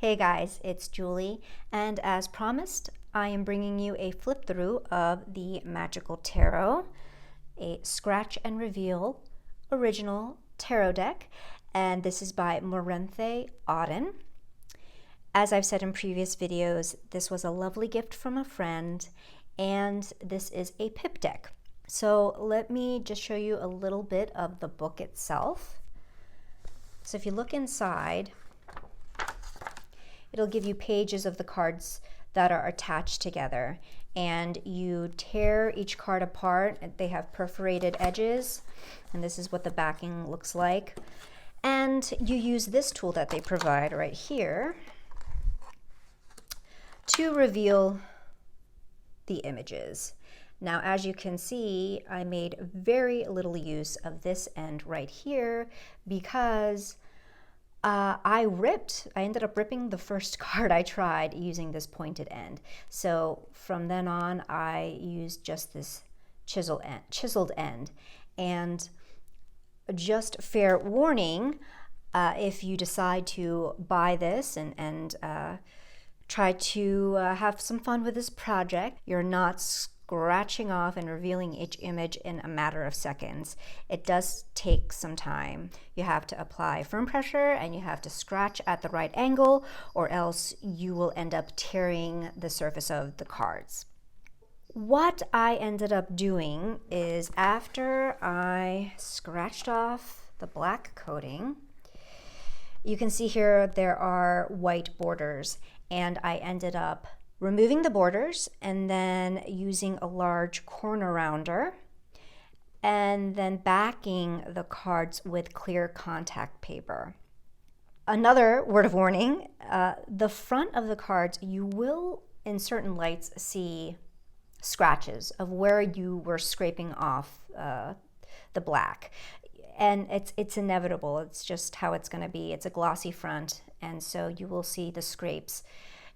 Hey guys, it's Julie, and as promised, I am bringing you a flip through of the Magical Tarot, a scratch and reveal original tarot deck, and this is by Morenthé Auden. As I've said in previous videos, this was a lovely gift from a friend, and this is a pip deck. So let me just show you a little bit of the book itself. So if you look inside, it'll give you pages of the cards that are attached together, and you tear each card apart. They have perforated edges, and this is what the backing looks like. And you use this tool that they provide right here to reveal the images. Now, as you can see, I made very little use of this end right here because I ended up ripping the first card I tried using this pointed end. So from then on, I used just this chiseled end. And just fair warning, if you decide to buy this and try to have some fun with this project, you're not scratching off and revealing each image in a matter of seconds. It does take some time. You have to apply firm pressure and you have to scratch at the right angle, or else you will end up tearing the surface of the cards. What I ended up doing is, after I scratched off the black coating, you can see here there are white borders, and I ended up removing the borders and then using a large corner rounder and then backing the cards with clear contact paper. Another word of warning, the front of the cards, you will in certain lights see scratches of where you were scraping off the black. And it's inevitable. It's just how it's going to be. It's a glossy front, and so you will see the scrapes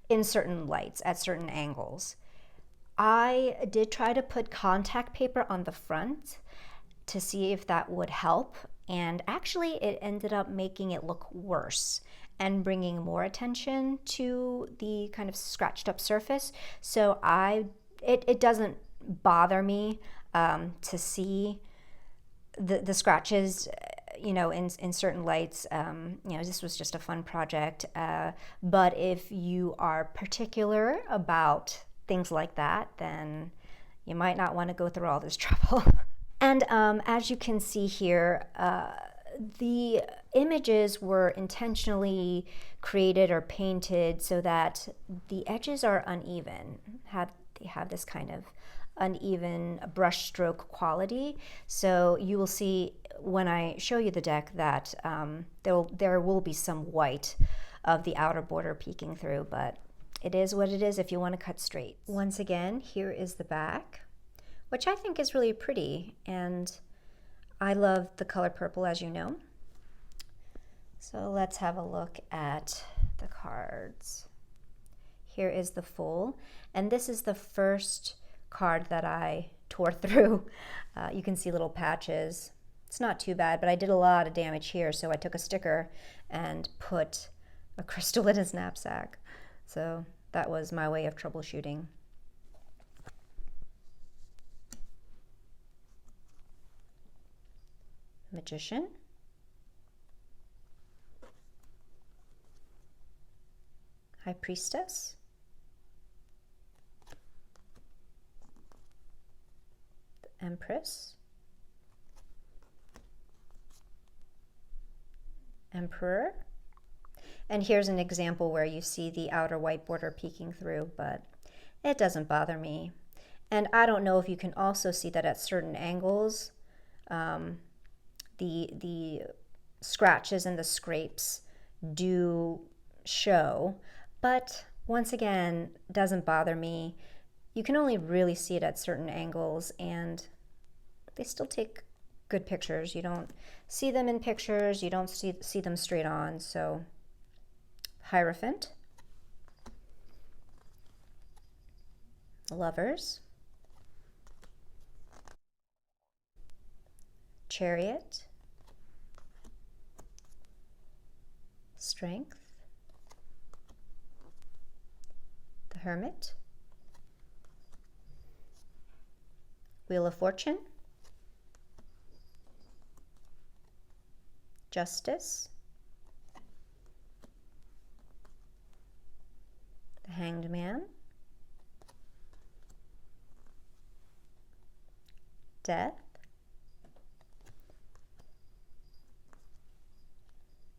in certain lights at certain angles. I did try to put contact paper on the front to see if that would help, and actually it ended up making it look worse and bringing more attention to the kind of scratched up surface. So it doesn't bother me to see the scratches, you know, in certain lights. You know, this was just a fun project. But if you are particular about things like that, then you might not want to go through all this trouble. And as you can see here, the images were intentionally created or painted so that the edges are uneven. They have this kind of uneven brush stroke quality. So you will see when I show you the deck that there will be some white of the outer border peeking through, but it is what it is if you want to cut straight. Once again, here is the back, which I think is really pretty, and I love the color purple, as you know. So let's have a look at the cards. Here is the full, and this is the first card that I tore through. You can see little patches. It's not too bad, but I did a lot of damage here, so I took a sticker and put a crystal in his knapsack. So that was my way of troubleshooting. Magician. High Priestess. Empress, Emperor, and here's an example where you see the outer white border peeking through, but it doesn't bother me. And I don't know if you can also see that at certain angles, the scratches and the scrapes do show, but once again, doesn't bother me. You can only really see it at certain angles, and they still take good pictures. You don't see them in pictures, you don't see them straight on. So Hierophant, Lovers, Chariot, Strength, Hermit, Wheel of Fortune, Justice, the Hanged Man, Death,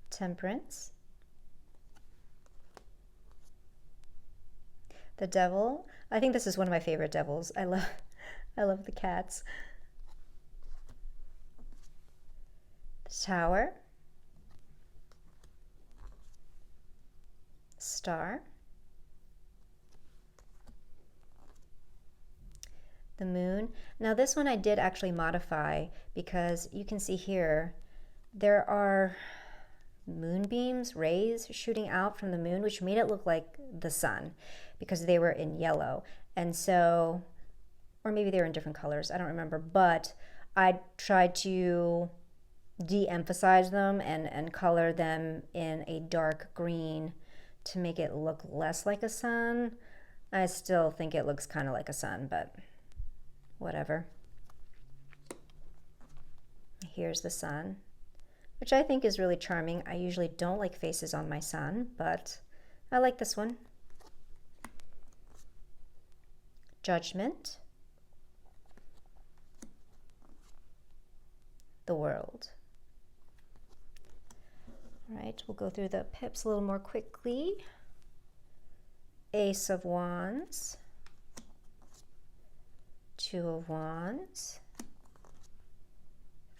Temperance, the Devil. I think this is one of my favorite devils. I love the cats. The Tower, Star, the Moon. Now this one I did actually modify because you can see here there are moonbeams, rays shooting out from the moon, which made it look like the sun because they were in yellow. And so, or maybe they were in different colors, I don't remember, but I tried to de-emphasize them and color them in a dark green to make it look less like a sun. I still think it looks kind of like a sun, but whatever. Here's the sun, which I think is really charming. I usually don't like faces on my sun, but I like this one. Judgment, the World. All right, we'll go through the pips a little more quickly. Ace of Wands, Two of Wands,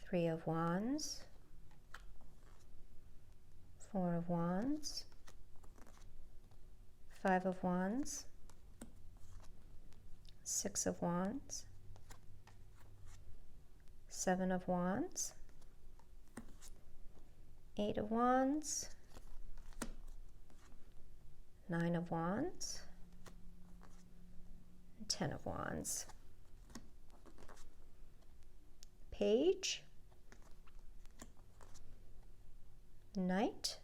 Three of Wands, Four of Wands, Five of Wands, Six of Wands, Seven of Wands, Eight of Wands, Nine of Wands, and 10 of Wands. Page, Knight,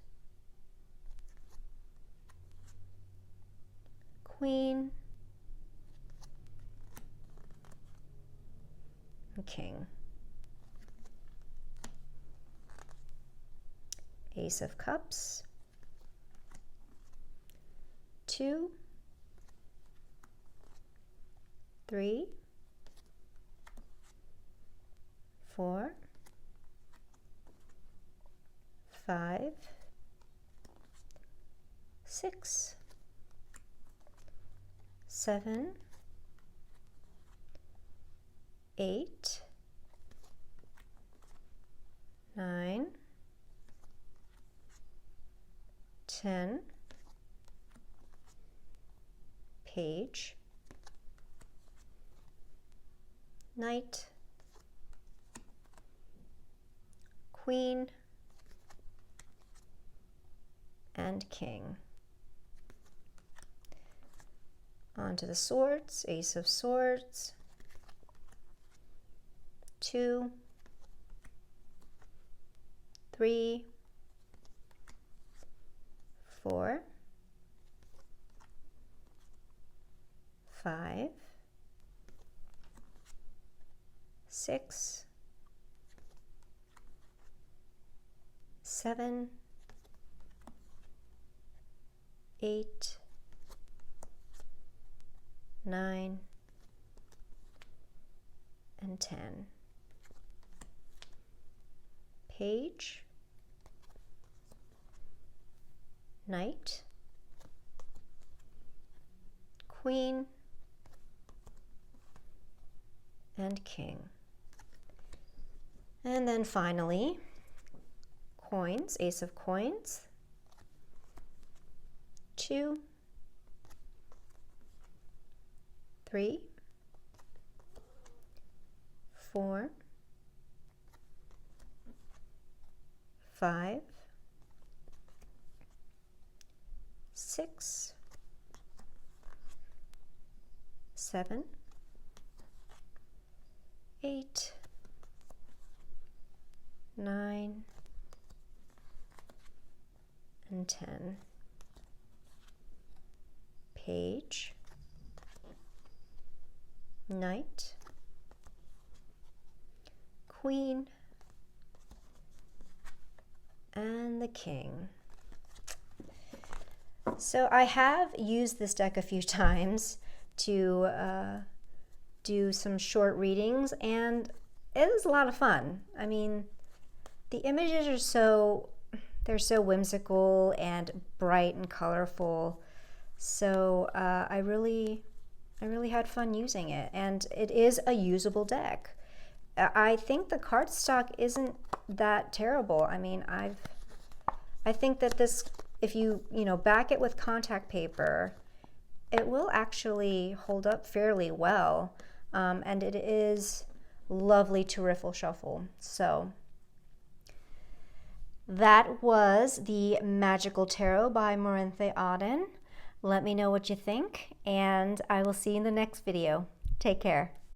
Queen, and King. Ace of Cups, 2, 3, 4, 5, 6, 7, 8, 9, 10, Page, Knight, Queen, and King. On to the swords, Ace of Swords, 2, 3, 4, 5, 6, 7, 8, 9, and 10. Page, Knight, Queen, and King. And then finally, coins, Ace of Coins, 2, 3, 4, 5, 6, 7, 8, 9, and 10. Page, knight, queen, and the king. So I have used this deck a few times to do some short readings, and it is a lot of fun. I mean, the images are they're so whimsical and bright and colorful. So I really had fun using it, and it is a usable deck. I think the cardstock isn't that terrible. I mean, I think that this, if you back it with contact paper, it will actually hold up fairly well, and it is lovely to riffle shuffle. So that was the Magical Tarot by Morinthé Auden. Let me know what you think, and I will see you in the next video. Take care.